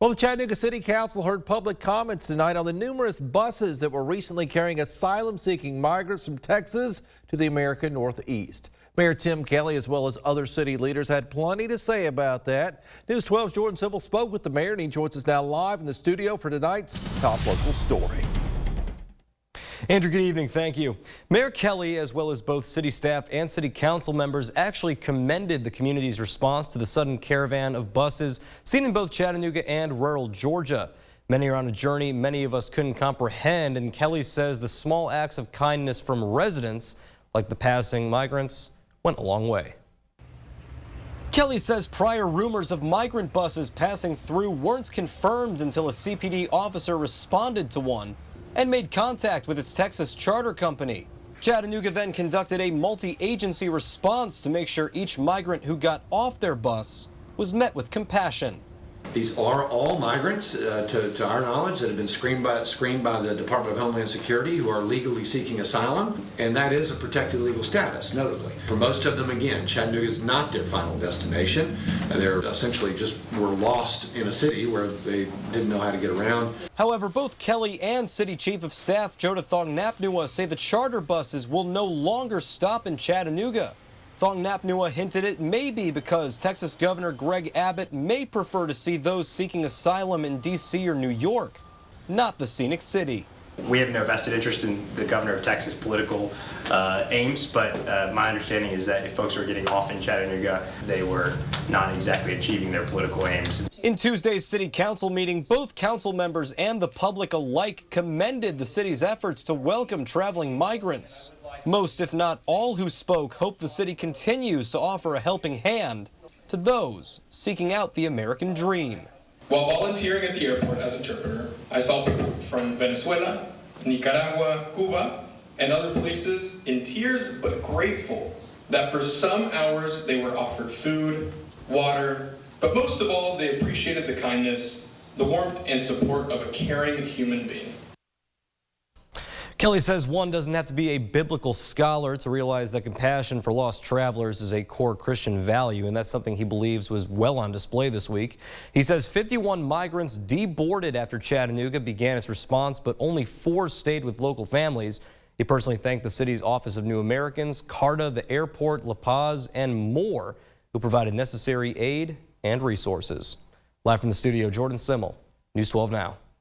Well, the Chattanooga City Council heard public comments tonight on the numerous buses that were recently carrying asylum-seeking migrants from Texas to the American Northeast. Mayor Tim Kelly, as well as other city leaders, had plenty to say about that. News 12's Jordan Simmel spoke with the mayor, and he joins us now live in the studio for tonight's top local story. Andrew, good evening. Thank you. Mayor Kelly, as well as both city staff and city council members, actually commended the community's response to the sudden caravan of buses seen in both Chattanooga and rural Georgia. Many are on a journey many of us couldn't comprehend, and Kelly says the small acts of kindness from residents, like the passing migrants, went a long way. Kelly says prior rumors of migrant buses passing through weren't confirmed until a CPD officer responded to one and made contact with its Texas charter company. Chattanooga then conducted a multi-agency response to make sure each migrant who got off their bus was met with compassion. These are all migrants, to our knowledge, that have been screened by the Department of Homeland Security, who are legally seeking asylum, and that is a protected legal status, notably. For most of them, again, Chattanooga is not their final destination. They're essentially just were lost in a city where they didn't know how to get around. However, both Kelly and City Chief of Staff joda-thongnapnua say the charter buses will no longer stop in Chattanooga. Thongnapnua hinted it may be because Texas Governor Greg-Abbott may prefer to see those seeking asylum in D.C. or New York, not the scenic city. We have no vested interest in the governor of Texas' political aims, but my understanding is that if folks were getting off in Chattanooga, they were not exactly achieving their political aims. In Tuesday's city council meeting, both council members and the public alike commended the city's efforts to welcome traveling migrants. Most, if not all, who spoke hope the city continues to offer a helping hand to those seeking out the American dream. While volunteering at the airport as interpreter, I saw people from Venezuela, Nicaragua, Cuba, and other places in tears but grateful that for some hours they were offered food, water, but most of all they appreciated the kindness, the warmth, and support of a caring human being. Kelly says one doesn't have to be a biblical scholar to realize that compassion for lost travelers is a core Christian value, and that's something he believes was well on display this week. He says 51 migrants deboarded after Chattanooga began its response, but only 4 stayed with local families. He personally thanked the city's Office of New Americans, CARTA, the airport, La-Paz, and more, who provided necessary aid and resources. Live from the studio, Jordan Simmel, News 12 Now.